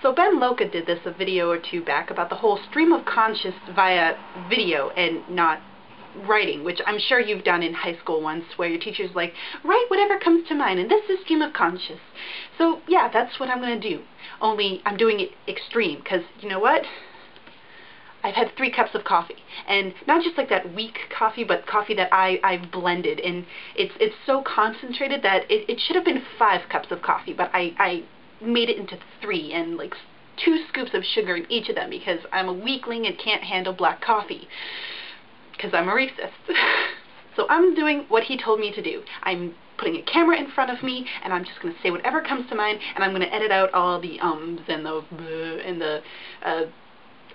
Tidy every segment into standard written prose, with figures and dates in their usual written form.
So Ben Loca did this a video or two back about the whole stream of conscious via video and not writing, which I'm sure you've done in high school once, where your teacher's like, write whatever comes to mind, and this is stream of conscious. So yeah, that's what I'm going to do. Only I'm doing it extreme, because you know what? I've had 3 cups of coffee, and not just like that weak coffee, but coffee that I've blended, and it's so concentrated that it should have been 5 cups of coffee, but I made it into 3, and like 2 scoops of sugar in each of them, because I'm a weakling and can't handle black coffee, because I'm a racist. So I'm doing what he told me to do. I'm putting a camera in front of me, and I'm just going to say whatever comes to mind, and I'm going to edit out all the ums and the bleh and the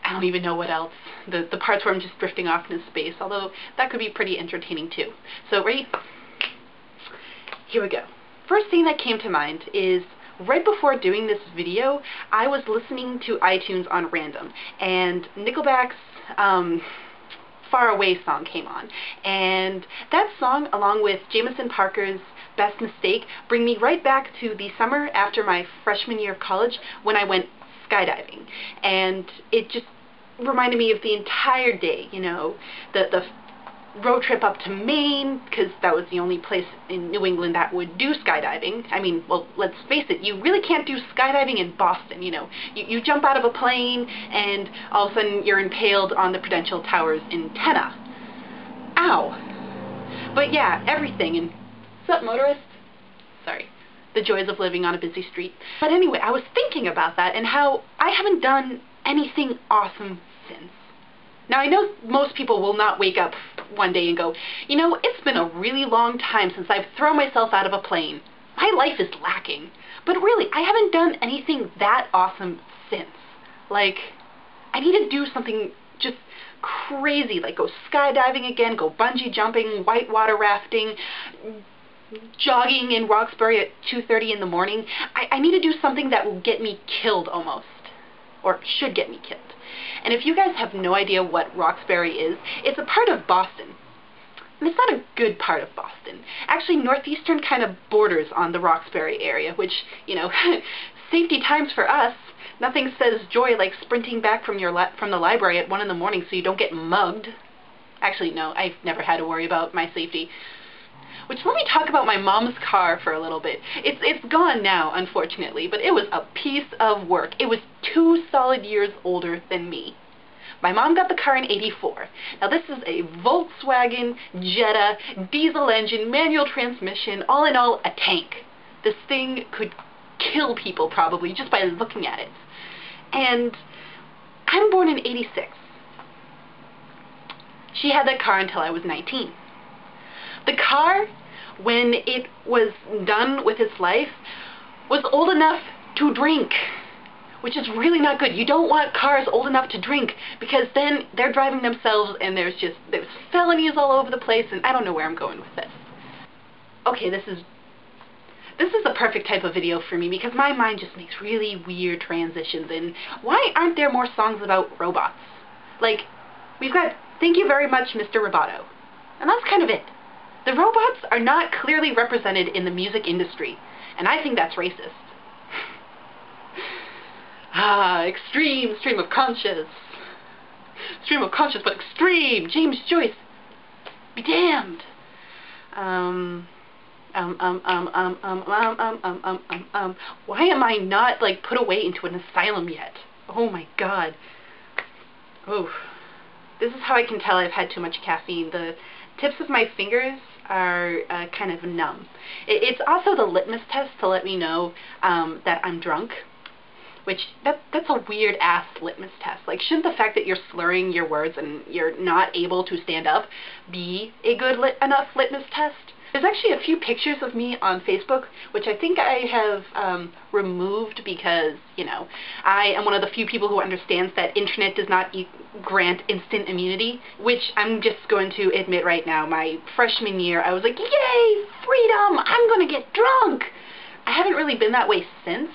I don't even know what else. The parts where I'm just drifting off into space, although that could be pretty entertaining too. So ready? Here we go. First thing that came to mind is right before doing this video, I was listening to iTunes on random, and Nickelback's Far Away song came on. And that song, along with Jameson Parker's Best Mistake, bring me right back to the summer after my freshman year of college when I went skydiving. And it just reminded me of the entire day, you know, the road trip up to Maine, because that was the only place in New England that would do skydiving. I mean, well, let's face it, you really can't do skydiving in Boston, you know. You jump out of a plane, and all of a sudden you're impaled on the Prudential Tower's antenna. Ow! But yeah, everything, and what's up, motorist? Sorry. The joys of living on a busy street. But anyway, I was thinking about that, and how I haven't done anything awesome since. Now, I know most people will not wake up one day and go, you know, it's been a really long time since I've thrown myself out of a plane. My life is lacking. But really, I haven't done anything that awesome since. Like, I need to do something just crazy, like go skydiving again, go bungee jumping, whitewater rafting, jogging in Roxbury at 2:30 in the morning. I need to do something that will get me killed almost, or should get me killed. And if you guys have no idea what Roxbury is, it's a part of Boston. And it's not a good part of Boston. Actually, Northeastern kind of borders on the Roxbury area, which, you know, safety times for us. Nothing says joy like sprinting back from the library at 1 in the morning so you don't get mugged. Actually, no, I've never had to worry about my safety. Which, let me talk about my mom's car for a little bit. It's gone now, unfortunately, but it was a piece of work. It was 2 solid years older than me. My mom got the car in '84. Now this is a Volkswagen Jetta, diesel engine, manual transmission, all in all, a tank. This thing could kill people probably just by looking at it. And I'm born in '86. She had that car until I was 19. The car, when it was done with its life, was old enough to drink, which is really not good. You don't want cars old enough to drink, because then they're driving themselves and there's felonies all over the place, and I don't know where I'm going with this. Okay, this is the perfect type of video for me, because my mind just makes really weird transitions, and why aren't there more songs about robots? Like, we've got Thank You Very Much, Mr. Roboto, and that's kind of it. The robots are not clearly represented in the music industry, and I think that's racist. Extreme, stream of conscious. Stream of conscious, but extreme. James Joyce. Be damned. Why am I not, like, put away into an asylum yet? Oh my god. Oof. This is how I can tell I've had too much caffeine. The tips of my fingers are kind of numb. It's also the litmus test to let me know that I'm drunk, which that's a weird ass litmus test. Like, shouldn't the fact that you're slurring your words and you're not able to stand up be a good enough litmus test? There's actually a few pictures of me on Facebook, which I think I have removed because, you know, I am one of the few people who understands that internet does not grant instant immunity, which I'm just going to admit right now. My freshman year, I was like, yay, freedom, I'm going to get drunk. I haven't really been that way since,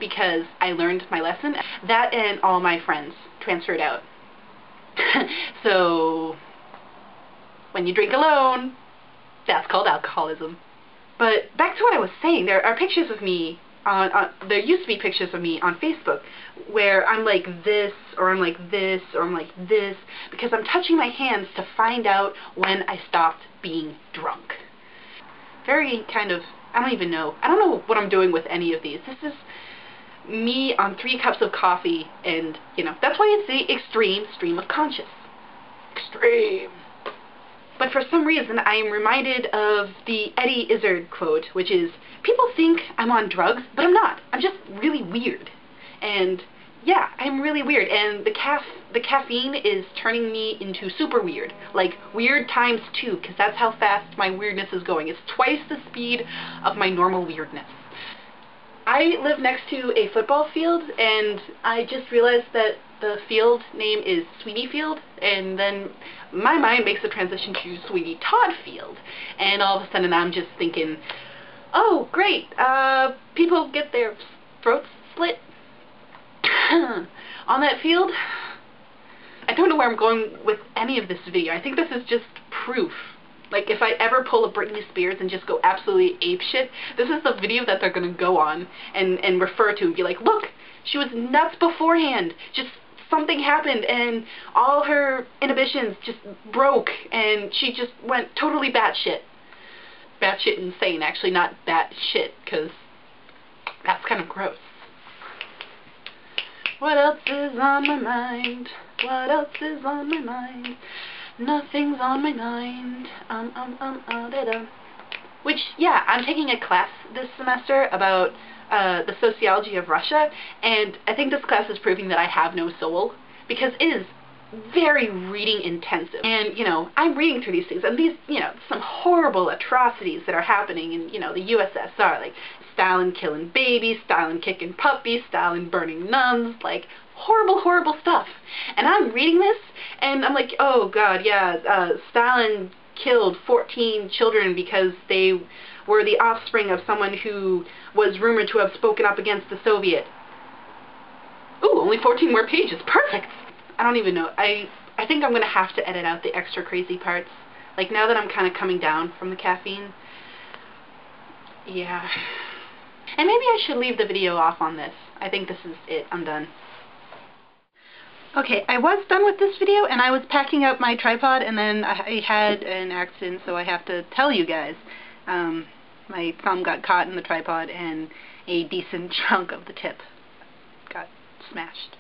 because I learned my lesson. That and all my friends transferred out. So, when you drink alone, that's called alcoholism. But back to what I was saying, there are pictures of me there used to be pictures of me on Facebook where I'm like this, or I'm like this, or I'm like this, because I'm touching my hands to find out when I stopped being drunk. Very kind of, I don't know what I'm doing with any of these. This is me on 3 cups of coffee, and, you know, that's why it's the extreme stream of conscious. Extreme. But for some reason, I am reminded of the Eddie Izzard quote, which is, people think I'm on drugs, but I'm not. I'm just really weird. And yeah, I'm really weird. And the caffeine is turning me into super weird. Like, weird times 2, because that's how fast my weirdness is going. It's twice the speed of my normal weirdness. I live next to a football field, and I just realized that the field name is Sweetie Field, and then my mind makes a transition to Sweetie Todd Field, and all of a sudden I'm just thinking, oh great, people get their throats slit on that field. I don't know where I'm going with any of this video. I think this is just proof. Like, if I ever pull a Britney Spears and just go absolutely apeshit, this is the video that they're going to go on and refer to and be like, look, she was nuts beforehand. Just something happened and all her inhibitions just broke and she just went totally batshit. Batshit insane, actually, not batshit, because that's kind of gross. What else is on my mind? What else is on my mind? Nothing's on my mind. Da-da. Which, yeah, I'm taking a class this semester about the sociology of Russia, and I think this class is proving that I have no soul, because it is very reading intensive. And, you know, I'm reading through these things, and these, you know, some horrible atrocities that are happening in, you know, the USSR, like Stalin killing babies, Stalin kicking puppies, Stalin burning nuns, like, horrible, horrible stuff. And I'm reading this, and I'm like, oh god, yeah, Stalin killed 14 children because they were the offspring of someone who was rumored to have spoken up against the Soviet. Ooh, only 14 more pages. Perfect! I don't even know. I think I'm going to have to edit out the extra crazy parts. Like, now that I'm kind of coming down from the caffeine. Yeah. And maybe I should leave the video off on this. I think this is it. I'm done. Okay, I was done with this video, and I was packing up my tripod, and then I had an accident, so I have to tell you guys. My thumb got caught in the tripod, and a decent chunk of the tip got smashed.